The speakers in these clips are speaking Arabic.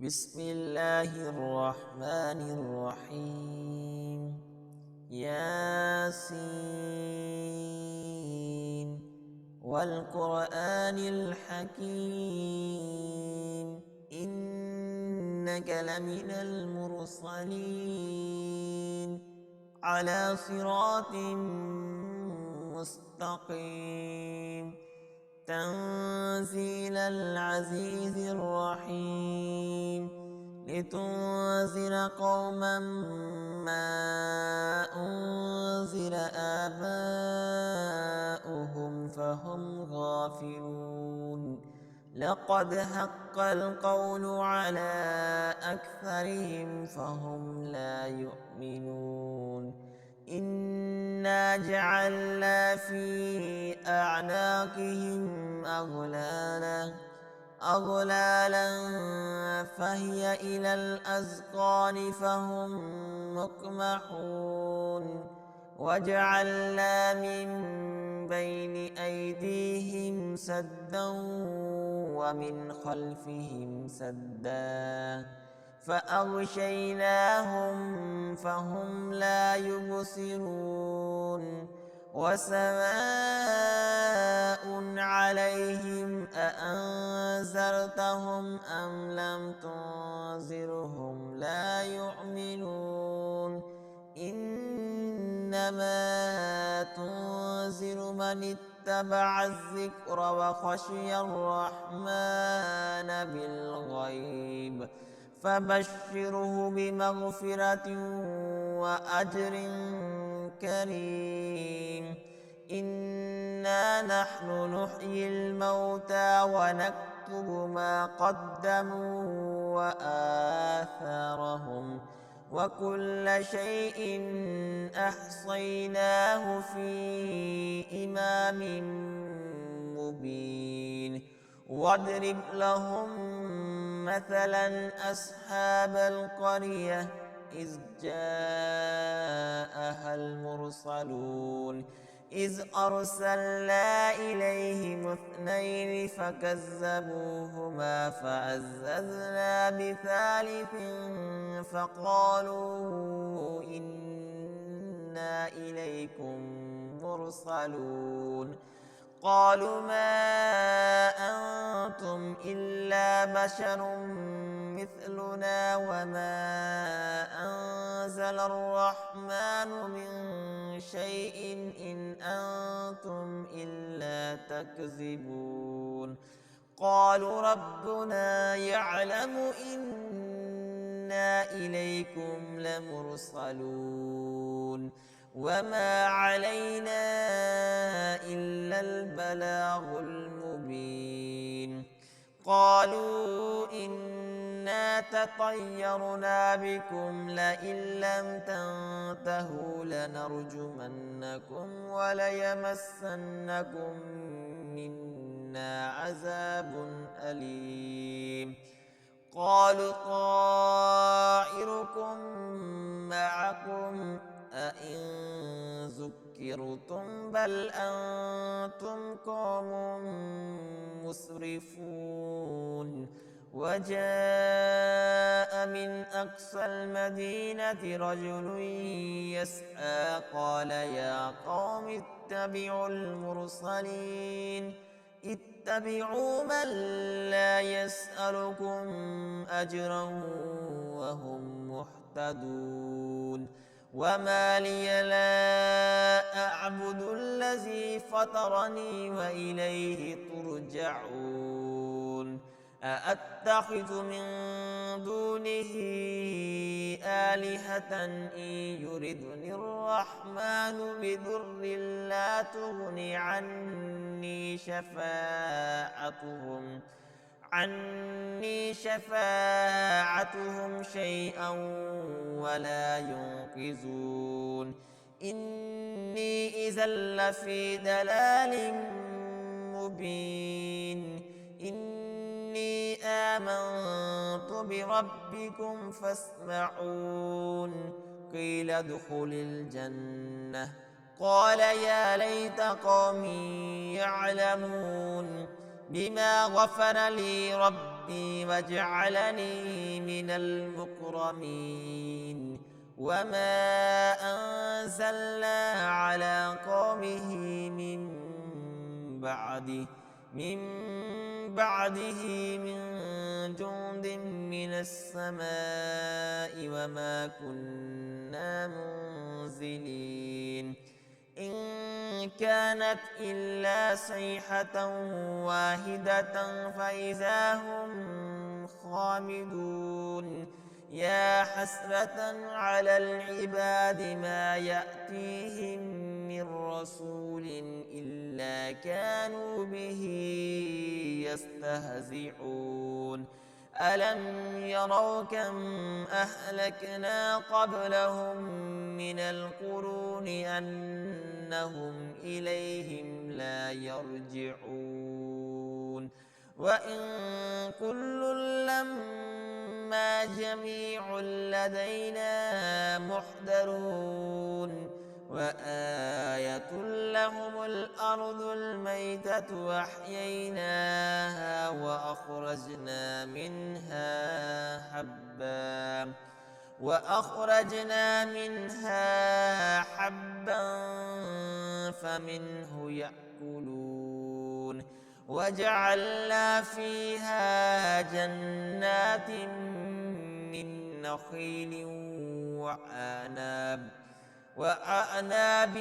بسم الله الرحمن الرحيم. ياسين والقرآن الحكيم إنك لمن المرسلين على صراط مستقيم تنزيل العزيز الرحيم لتنذر قوما ما أنزل آباؤهم فهم غافلون لقد حق القول على أكثرهم فهم لا يؤمنون إنا جعلنا في أعناقهم أغلالا فهي إلى الأذقان فهم مقمحون وجعلنا من بين أيديهم سدا ومن خلفهم سدا فأغشيناهم فهم لا يبصرون وسواء عليهم أأنذرتهم أم لم تنذرهم لا يؤمنون إنما تنذر من اتبع الذكر وخشي الرحمن بالغيب فبشره بمغفرة وأجر كريم إنا نحن نحيي الموتى ونكتب ما قدموا وآثارهم وكل شيء أحصيناه في إمام مبين واضرب لهم مثلا أصحاب القرية إذ جاءها المرسلون إذ أرسلنا إليهم اثنين فكذبوهما فعززنا بثالث فقالوا إنا إليكم مرسلون قالوا ما أنتم إلا بشر مثلنا وما أنزل الرحمن من شيء إن أنتم إلا تكذبون قالوا ربنا يعلم إنا إليكم لمرسلون وما علينا إلا البلاغ المبين قالوا إنا تطيرنا بكم لئن لم تنتهوا لنرجمنكم وليمسنكم منا عذاب أليم قالوا طائركم معكم أئن ذكرتم بل أنتم قوم مسرفون وجاء من أقصى المدينة رجل يسعى قال يا قوم اتبعوا المرسلين اتبعوا من لا يسألكم أجرا وهم مهتدون وما لي لا أعبد الذي فطرني وإليه ترجعون أأتخذ من دونه آلهة إن يردني الرحمن بضر لا تغني عني شفاعتهم شيئا ولا ينقذون إني إذا لفي ضلال مبين إني آمنت بربكم فاسمعون قيل ادخل الجنة قال يا ليت قومي يعلمون بما غفر لي ربي ربي واجعلني من المكرمين وما أنزلنا على قومه من بعده من جند من السماء وما كنا منزلين إن كانت إلا صيحة واحدة فإذا هم خامدون يا حسرة على العباد ما يأتيهم من رسول إلا كانوا به يستهزئون ألم يروا كم أهلكنا قبلهم من القرون أنهم إليهم لا يرجعون وإن كل لما جميع لدينا محضرون وآية لهم الأرض الميتة وأحييناها وأخرجنا منها حبا فمنه يأكلون وجعلنا فيها جنات من نخيل وأعناب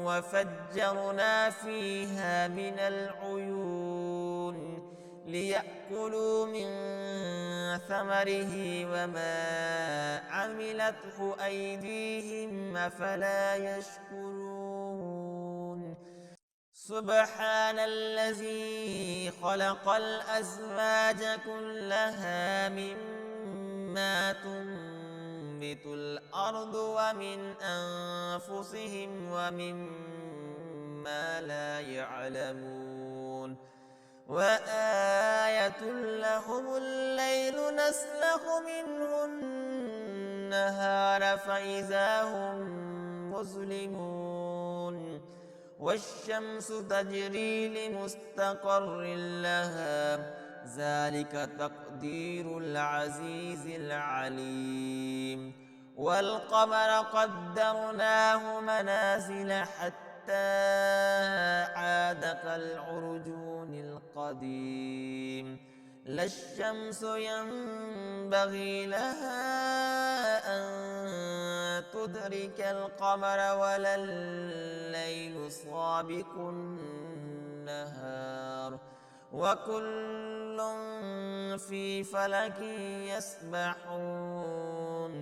وفجرنا فيها من العيون ليأكلوا من ثمره وما عملته أيديهم أفلا يشكرون سبحان الذي خلق الأزواج كلها مما تنبت الأرض ومن أنفسهم ومما لا يعلمون وآية لهم الليل نسلخ منه النهار فإذا هم مظلمون والشمس تجري لمستقر لها ذلك تقدير العزيز العليم والقمر قدرناه منازل حتى عاد كالعرجون القديم لا الشمس ينبغي لها أن تدرك القمر ولا الليل سابق النهار وكل في فلك يسبحون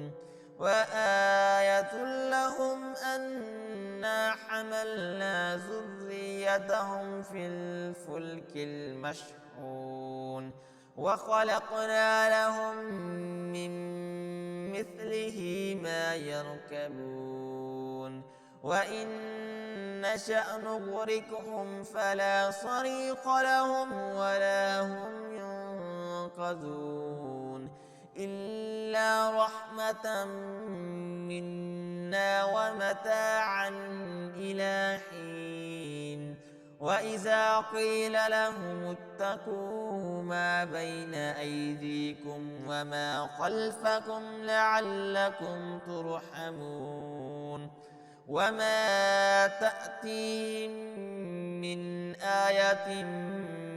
وآية لهم أنا حملنا ذريتهم في الفلك المشحون وخلقنا لهم من مثله ما يركبون وإن نشأ نغرقهم فلا صريخ لهم ولا هم ينقذون إلا رحمة منا ومتاعا إلى حين وإذا قيل لهم اتقوا ما بين أيديكم وما خلفكم لعلكم ترحمون وما تأتيهم من آية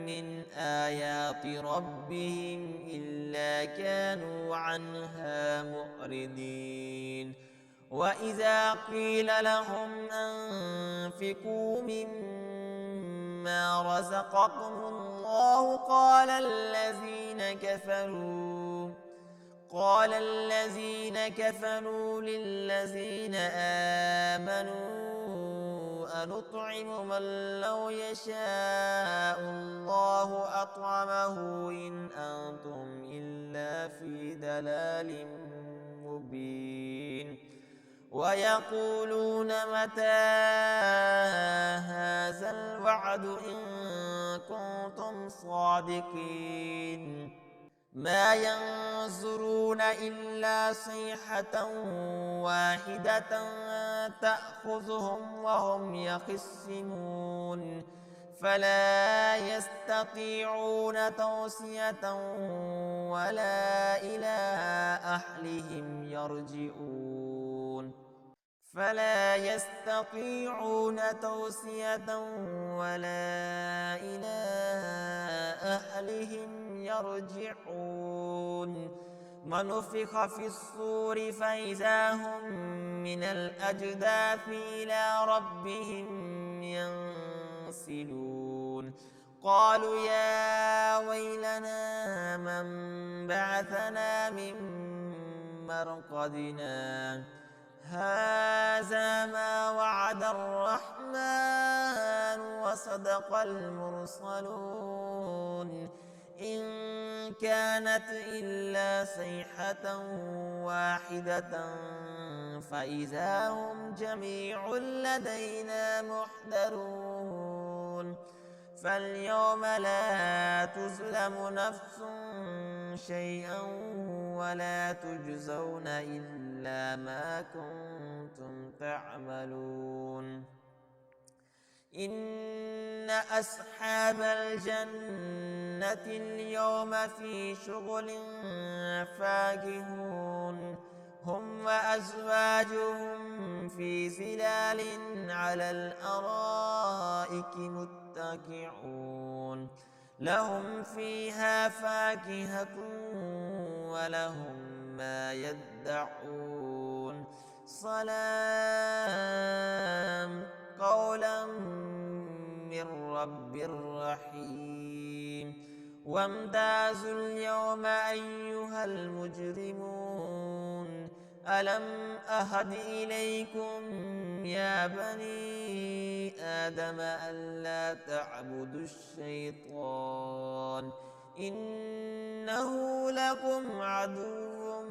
من آيات ربهم إلا كانوا عنها معرضين وإذا قيل لهم أنفقوا مما رزقكم الله قال الذين كفروا للذين آمنوا أنطعم من لو يشاء الله أطعمه إن أنتم إلا في ضلال مبين ويقولون متى هذا الوعد إن كنتم صادقين ما ينظرون إلا صيحة واحدة تأخذهم وهم يخصمون فلا يستطيعون توصية ولا إلى أهلهم يرجعون فلا يستطيعون توصية ولا إلى أهلهم يرجعون ونفخ في الصور فإذا هم من الأجداث إلى ربهم ينسلون قالوا يا ويلنا من بعثنا من مرقدنا هذا ما وعد الرحمن وصدق المرسلون إن كانت إلا صيحة واحدة فإذا هم جميع لدينا محضرون فاليوم لا تظلم نفس شيئا ولا تجزون إلا ما كنتم تعملون إن أصحاب الجنة اليوم في شغل فاكهون هم وأزواجهم في ظلال على الأرائك متكئون لهم فيها فاكهة ولهم ما يدعون سلام قولا من رب رحيم وامتازوا اليوم أيها المجرمون ألم أهد إليكم يا بني آدم ألا تعبدوا الشيطان إنه لكم عدو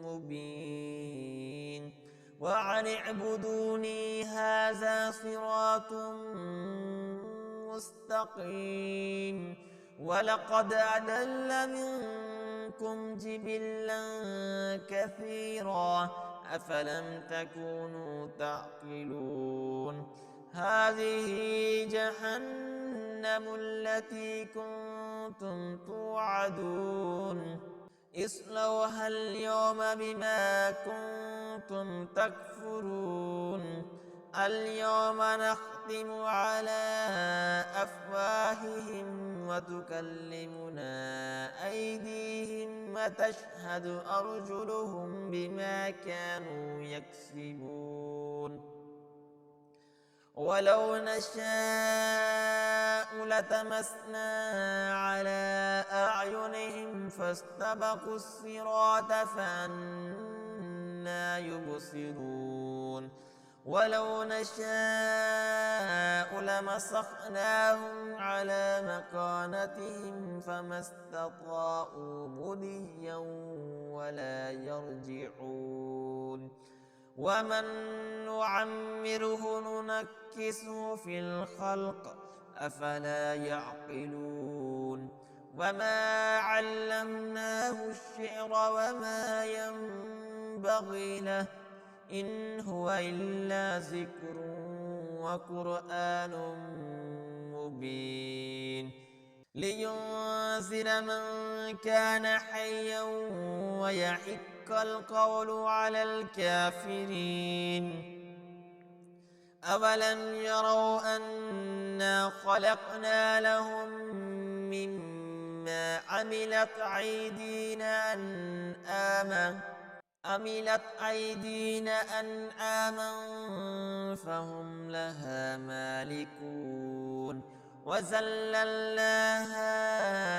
مبين وأن اعبدوني هذا صراط مستقيم ولقد أضل منكم جبلا كثيرا أفلم تكونوا تعقلون هذه جهنم التي كنتم توعدون اصلوها اليوم بما كنتم تكفرون اليوم نختم على أفواههم وتكلمنا أيديهم وتشهد أرجلهم بما كانوا يكسبون ولو نشاء لتمسنا على أعينهم فاستبقوا الصراط فأنى يبصرون ولو نشاء لمسخناهم على مكانتهم فما استطاعوا مضيا ولا يرجعون ومن نعمره ننكسه في الخلق أفلا يعقلون وما علمناه الشعر وما ينبغي له إن هو إلا ذكر وقرآن مبين لينذر من كان حيا ويحق القول على الكافرين أولم يروا أنا خلقنا لهم مما عملت أيدينا أنعاما فهم لها مالكون وذللناها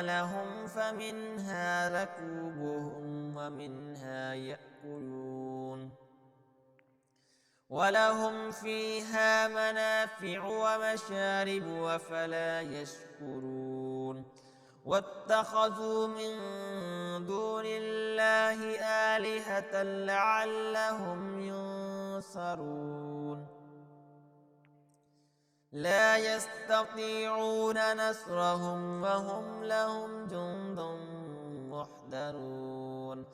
لهم فمنها ركوبهم ومنها يأكلون ولهم فيها منافع ومشارب وفلا يشكرون واتخذوا من دون الله آلهة لعلهم ينصرون لا يستطيعون نصرهم وهم لهم جند محضرون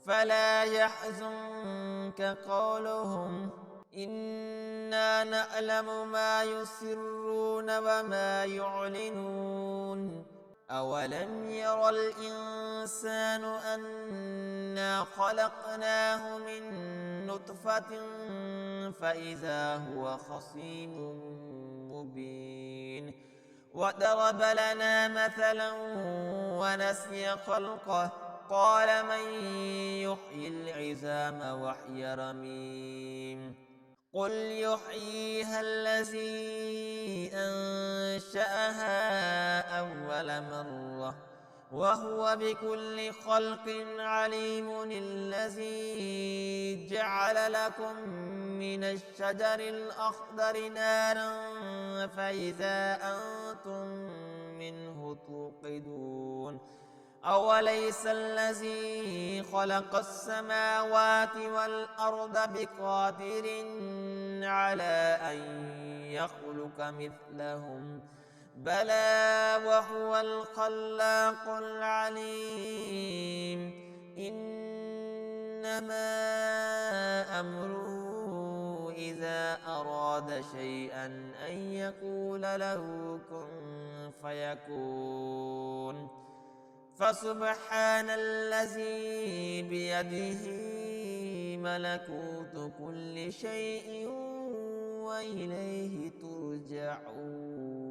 فلا يحزنك قولهم إنا نعلم ما يسرون وما يعلنون أولم ير الإنسان أنا خلقناه من نطفة فإذا هو خصيم مبين وضرب لنا مثلا ونسي خلقه قال من يحيي العظام وهي رميم قل يحييها الذي أنشأها أول مرة وهو بكل خلق عليم الذي جعل لكم من الشجر الأخضر نارا فإذا أنتم منه توقدون أوليس الذي خلق السماوات والأرض بقادر على أن يخلق مثلهم بلى وهو الخلاق العليم إنما أمره إذا أراد شيئا أن يقول له كن فيكون فسبحان الذي بيده ملكوت كل شيء وإليه ترجعون.